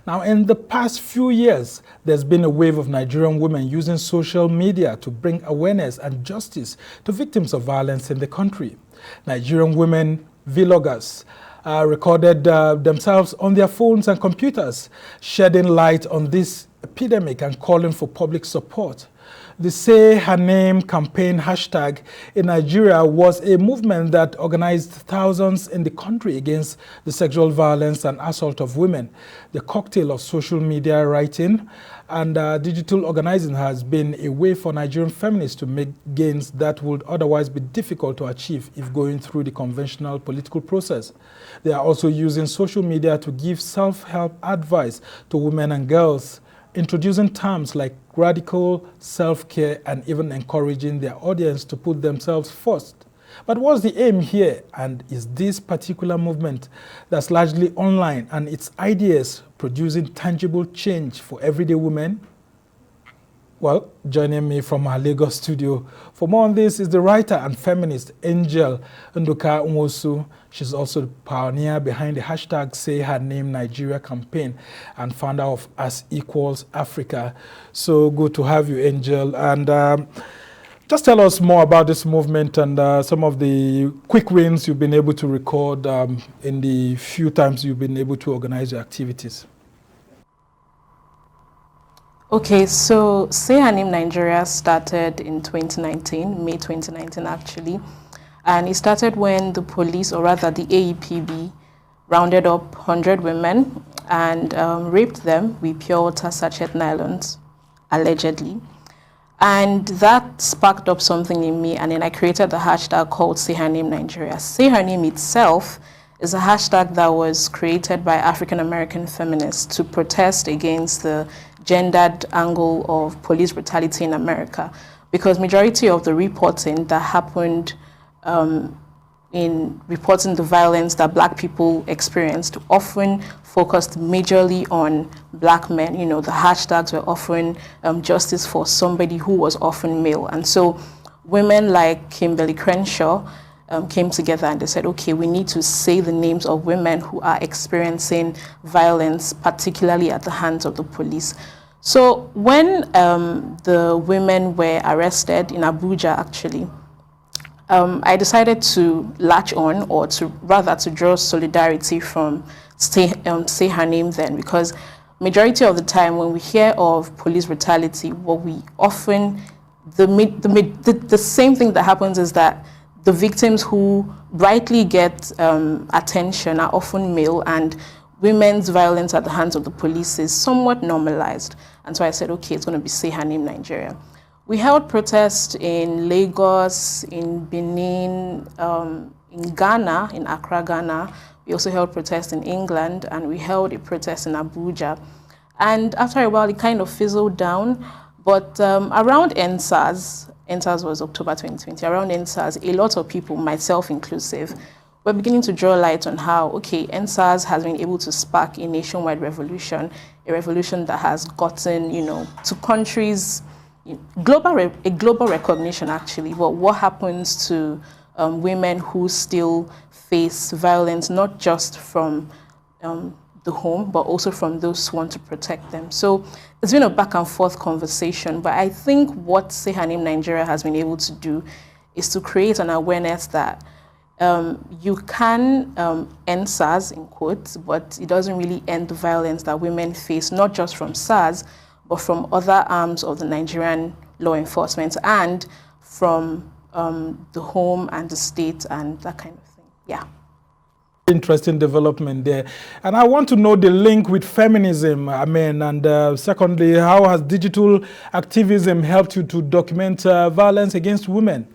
Now, in the past few years, there's been a wave of Nigerian women using social media to bring awareness and justice to victims of violence in the country. Nigerian women vloggers recorded themselves on their phones and computers, shedding light on this epidemic and calling for public support. The Say Her Name campaign hashtag in Nigeria was a movement that organized thousands in the country against the sexual violence and assault of women. The cocktail of social media writing and digital organizing has been a way for Nigerian feminists to make gains that would otherwise be difficult to achieve if going through the conventional political process. They are also using social media to give self-help advice to women and girls, introducing terms like radical self-care and even encouraging their audience to put themselves first. But what's the aim here? And is this particular movement that's largely online and its ideas producing tangible change for everyday women? Well, joining me from our Lagos studio for more on this is the writer and feminist Angel Nduka-Nwosu. She's also the pioneer behind the hashtag Say Her Name Nigeria campaign and founder of As Equals Africa. So good to have you, Angel. And just tell us more about this movement and some of the quick wins you've been able to record in the few times you've been able to organize your activities. Okay, so Say Her Name Nigeria started in 2019, May 2019 actually. And it started when the police, or rather the AEPB, rounded up 100 women and raped them with pure water sachet nylons, allegedly. And that sparked up something in me, and then I created the hashtag called Say Her Name Nigeria. Say Her Name itself is a hashtag that was created by African-American feminists to protest against the gendered angle of police brutality in America, because majority of the reporting that happened in reporting the violence that Black people experienced often focused majorly on Black men. You know, the hashtags were offering justice for somebody who was often male. And so women like Kimberly Crenshaw came together and they said, okay, we need to say the names of women who are experiencing violence, particularly at the hands of the police. So when the women were arrested in Abuja, actually, I decided to latch on, or to rather to draw solidarity from Say Her Name then, because majority of the time when we hear of police brutality, what we often, the same thing that happens is that the victims who rightly get attention are often male, and women's violence at the hands of the police is somewhat normalized. And so I said, okay, it's going to be Say Her Name Nigeria. We held protests in Lagos, in Benin, in Ghana, in Accra, Ghana. We also held protests in England, and we held a protest in Abuja. And after a while, it kind of fizzled down. But around NSAS was October 2020, around NSAS, a lot of people, myself inclusive, were beginning to draw light on how, okay, NSAS has been able to spark a nationwide revolution, a revolution that has gotten, you know, to countries, a global recognition actually. But what happens to women who still face violence, not just from the home, but also from those who want to protect them? So it's been a back and forth conversation, but I think what Say Her Name Nigeria has been able to do is to create an awareness that you can end SARS, in quotes, but it doesn't really end the violence that women face, not just from SARS, but from other arms of the Nigerian law enforcement and from the home and the state and that kind of thing. Yeah. Interesting development there. And I want to know the link with feminism, and secondly, how has digital activism helped you to document violence against women?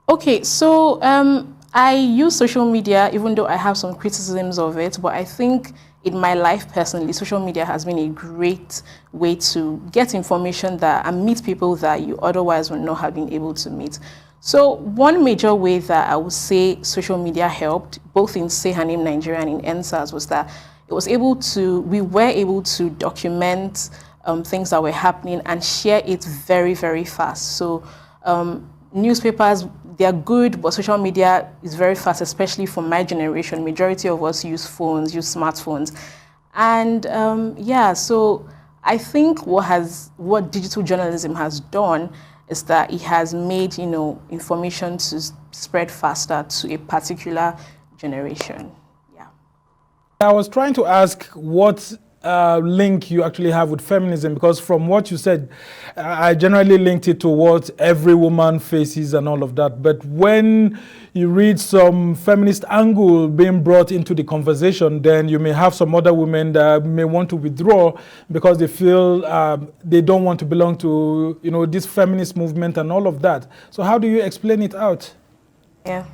Okay, so I use social media, even though I have some criticisms of it, but I think in my life personally, social media has been a great way to get information and meet people that you otherwise would not have been able to meet. So one major way that I would say social media helped, both in Say Her Name Nigeria and in NSAS, was that we were able to document things that were happening and share it very, very fast. So newspapers they're good, but social media is very fast, especially for my generation. Majority of us use phones, use smartphones. And yeah, so I think what digital journalism has done is that it has made, information to spread faster to a particular generation. Yeah. I was trying to ask what link you actually have with feminism, because from what you said, I generally linked it to what every woman faces and all of that. But when you read some feminist angle being brought into the conversation, then you may have some other women that may want to withdraw because they feel they don't want to belong to, this feminist movement and all of that. So how do you explain it out? Yeah.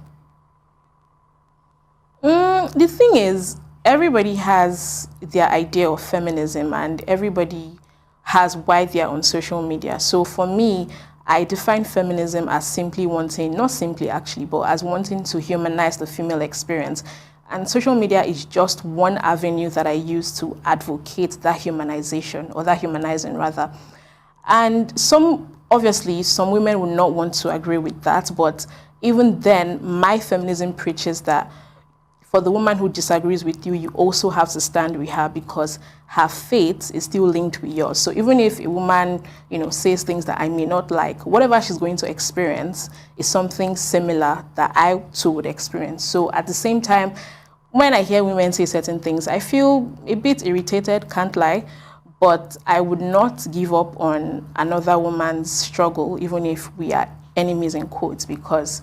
The thing is, everybody has their idea of feminism, and everybody has why they are on social media. So for me, I define feminism as simply wanting, not simply actually, but as wanting to humanize the female experience. And social media is just one avenue that I use to advocate that humanization, or that humanizing rather. And obviously, some women will not want to agree with that, but even then, my feminism preaches that for the woman who disagrees with you, you also have to stand with her, because her faith is still linked with yours. So even if a woman, says things that I may not like, whatever she's going to experience is something similar that I too would experience. So at the same time, when I hear women say certain things, I feel a bit irritated, can't lie, but I would not give up on another woman's struggle, even if we are enemies in quotes, because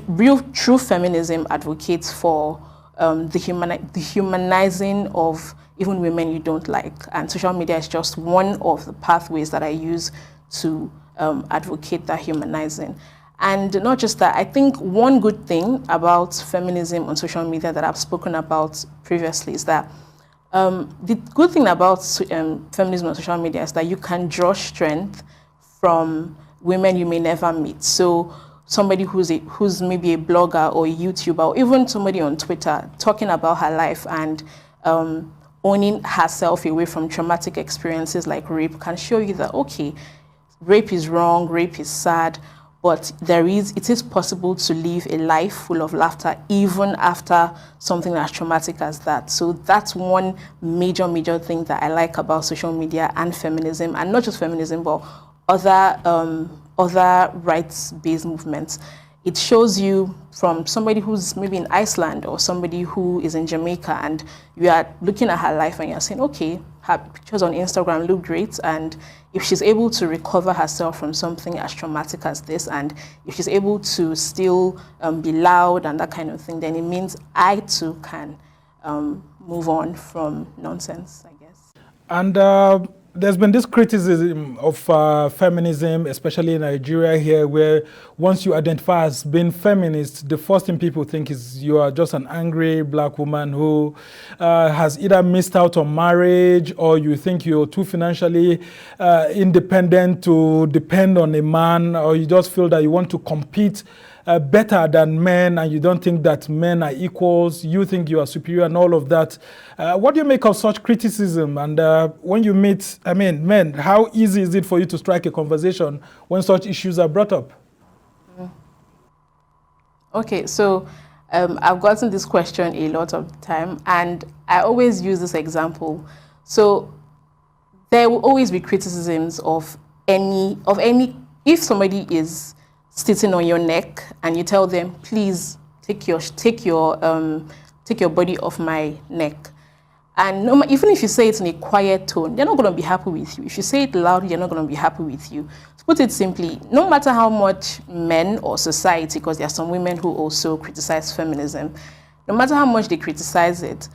real true feminism advocates for the humanizing of even women you don't like, and social media is just one of the pathways that I use to advocate that humanizing. And not just that, I think one good thing about feminism on social media that I've spoken about previously is that the good thing about feminism on social media is that you can draw strength from women you may never meet. So somebody who's maybe a blogger or a YouTuber, or even somebody on Twitter talking about her life and owning herself away from traumatic experiences like rape can show you that, okay, rape is wrong, rape is sad, but it is possible to live a life full of laughter even after something as traumatic as that. So that's one major thing that I like about social media and feminism, and not just feminism, but other rights-based movements. It shows you from somebody who's maybe in Iceland or somebody who is in Jamaica, and you are looking at her life and you're saying, okay, her pictures on Instagram look great, and if she's able to recover herself from something as traumatic as this, and if she's able to still be loud and that kind of thing, then it means I too can move on from nonsense, I guess. And there's been this criticism of feminism, especially in Nigeria here, where once you identify as being feminist, the first thing people think is you are just an angry black woman who has either missed out on marriage, or you think you're too financially independent to depend on a man, or you just feel that you want to compete better than men, and you don't think that men are equals, you think you are superior and all of that. What do you make of such criticism? And when you meet, men, how easy is it for you to strike a conversation when such issues are brought up? Okay, so I've gotten this question a lot of the time, and I always use this example. So there will always be criticisms of any, if somebody is sitting on your neck and you tell them, please take your body off my neck. And even if you say it in a quiet tone, they're not going to be happy with you. If you say it loud, they're not going to be happy with you. To put it simply, no matter how much men or society, because there are some women who also criticize feminism, no matter how much they criticize it,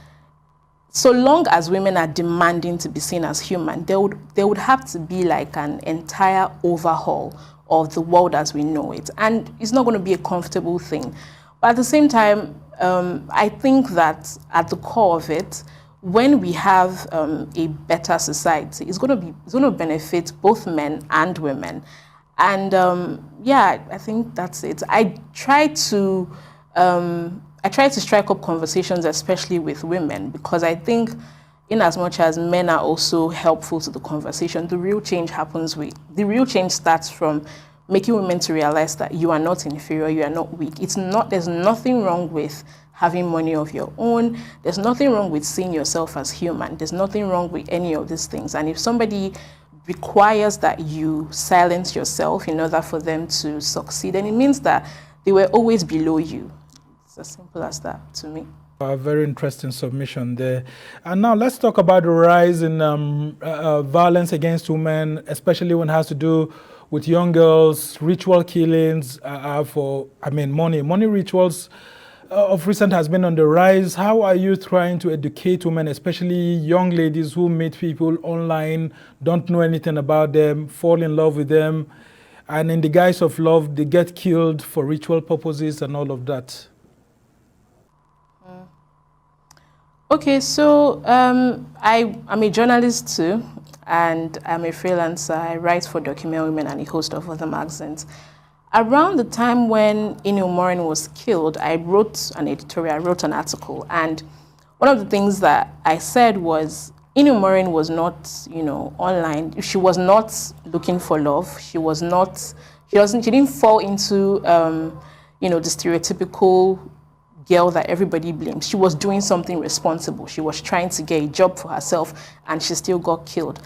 so long as women are demanding to be seen as human, there would have to be like an entire overhaul of the world as we know it. And it's not going to be a comfortable thing. But at the same time, I think that at the core of it, when we have a better society, it's going to benefit both men and women. And yeah, I think that's it. I try to strike up conversations, especially with women, because I think in as much as men are also helpful to the conversation, the real change starts from making women to realize that you are not inferior, you are not weak. There's nothing wrong with having money of your own. There's nothing wrong with seeing yourself as human. There's nothing wrong with any of these things. And if somebody requires that you silence yourself in order for them to succeed, then it means that they were always below you. It's as simple as that to me. A very interesting submission there. And now let's talk about the rise in violence against women, especially when it has to do with young girls, ritual killings for money. Money rituals of recent has been on the rise. How are you trying to educate women, especially young ladies who meet people online, don't know anything about them, fall in love with them, and in the guise of love, they get killed for ritual purposes and all of that? Okay, so I'm a journalist too, and I'm a freelancer. I write for Document Women and a host of other magazines. Around the time when Nduka-Nwosu was killed, I wrote an editorial, I wrote an article, and one of the things that I said was Nduka-Nwosu was not, online. She was not looking for love. She didn't fall into, the stereotypical girl that everybody blames. She was doing something responsible. She was trying to get a job for herself, and she still got killed.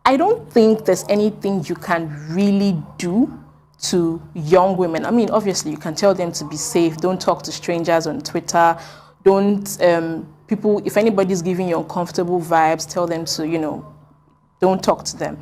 I don't think there's anything you can really do to young women. I mean, obviously, you can tell them to be safe. Don't talk to strangers on Twitter. Don't, if anybody's giving you uncomfortable vibes, tell them to, don't talk to them.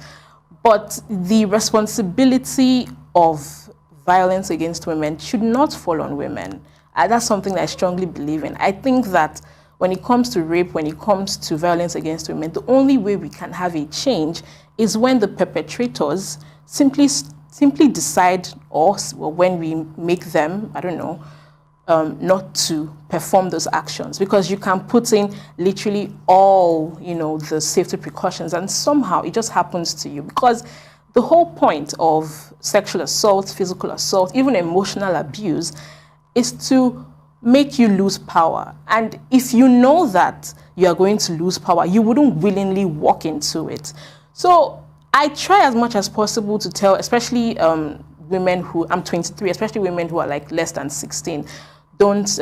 But the responsibility of violence against women should not fall on women. That's something that I strongly believe in. I think that when it comes to rape, when it comes to violence against women, the only way we can have a change is when the perpetrators simply decide, or when we make them, not to perform those actions. Because you can put in literally all, the safety precautions, and somehow it just happens to you. Because the whole point of sexual assault, physical assault, even emotional abuse, is to make you lose power. And if you know that you are going to lose power, you wouldn't willingly walk into it. So I try as much as possible to tell, especially women who, I'm 23, especially women who are like less than 16, don't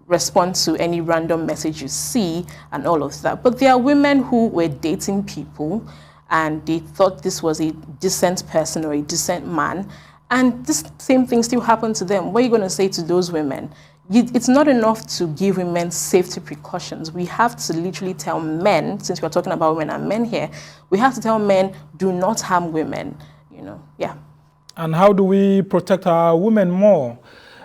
respond to any random message you see and all of that. But there are women who were dating people and they thought this was a decent person or a decent man, and this same thing still happened to them. What are you going to say to those women? It's not enough to give women safety precautions. We have to literally tell men, since we're talking about women and men here, we have to tell men, do not harm women, yeah. And how do we protect our women more?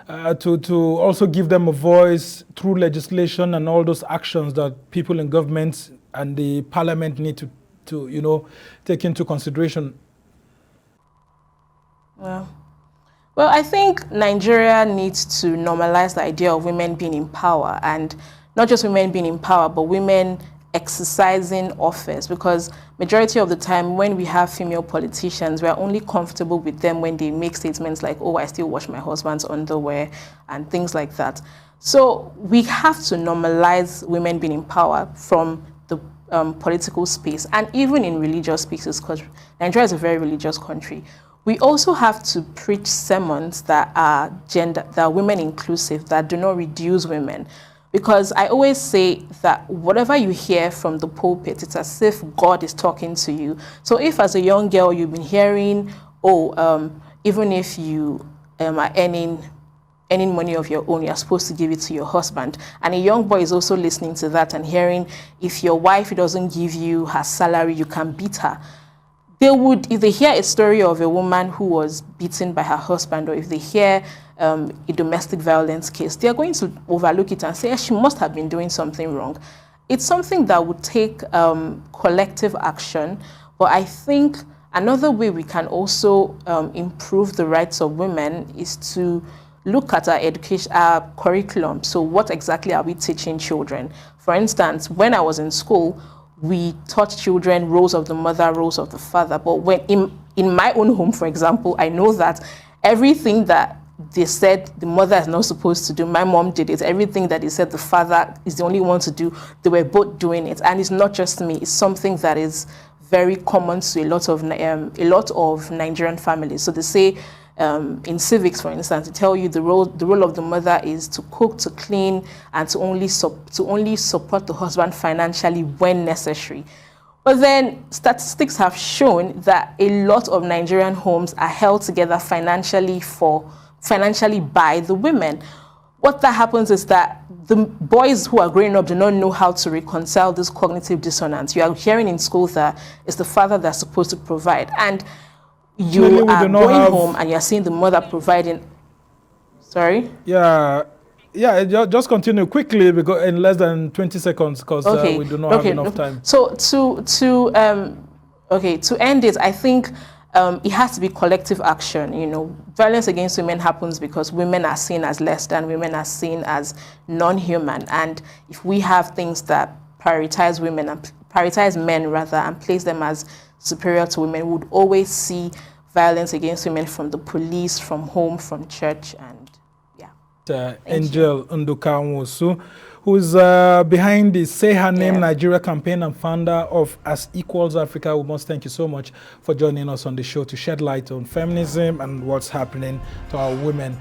To also give them a voice through legislation and all those actions that people in government and the parliament need to take into consideration? Well, I think Nigeria needs to normalize the idea of women being in power, and not just women being in power, but women exercising office, because majority of the time when we have female politicians, we are only comfortable with them when they make statements like, oh, I still wash my husband's underwear and things like that. So we have to normalize women being in power from the political space, and even in religious spaces, because Nigeria is a very religious country. We also have to preach sermons that are that are women inclusive, that do not reduce women. Because I always say that whatever you hear from the pulpit, it's as if God is talking to you. So if as a young girl you've been hearing, even if you are earning money of your own, you're supposed to give it to your husband. And a young boy is also listening to that and hearing, if your wife doesn't give you her salary, you can beat her. They would, if they hear a story of a woman who was beaten by her husband, or if they hear a domestic violence case, they are going to overlook it and say, she must have been doing something wrong. It's something that would take collective action, but I think another way we can also improve the rights of women is to look at our education, our curriculum. So what exactly are we teaching children? For instance, when I was in school, we taught children roles of the mother, roles of the father. But when in my own home, for example, I know that everything that they said the mother is not supposed to do, my mom did it. Everything that they said the father is the only one to do, they were both doing it. And it's not just me, it's something that is very common to a lot of Nigerian families. So they say in civics, for instance, to tell you the role of the mother is to cook, to clean, and to only support the husband financially when necessary. But then statistics have shown that a lot of Nigerian homes are held together financially by the women. What that happens is that the boys who are growing up do not know how to reconcile this cognitive dissonance. You are hearing in school that it's the father that's supposed to provide, and you are going home and you're seeing the mother providing. Sorry? Yeah, just continue quickly, because in less than 20 seconds, because we do not have enough time. So to end it, I think it has to be collective action. You know, violence against women happens because women are seen as less than, women are seen as non-human. And if we have things that prioritize women and prioritize men rather, and place them as superior to women, we would always see violence against women from the police, from home, from church, and yeah. Angel Nduka-Nwosu, who's behind the Say Her Name Nigeria campaign and founder of As Equals Africa. We must thank you so much for joining us on the show to shed light on feminism and what's happening to our women.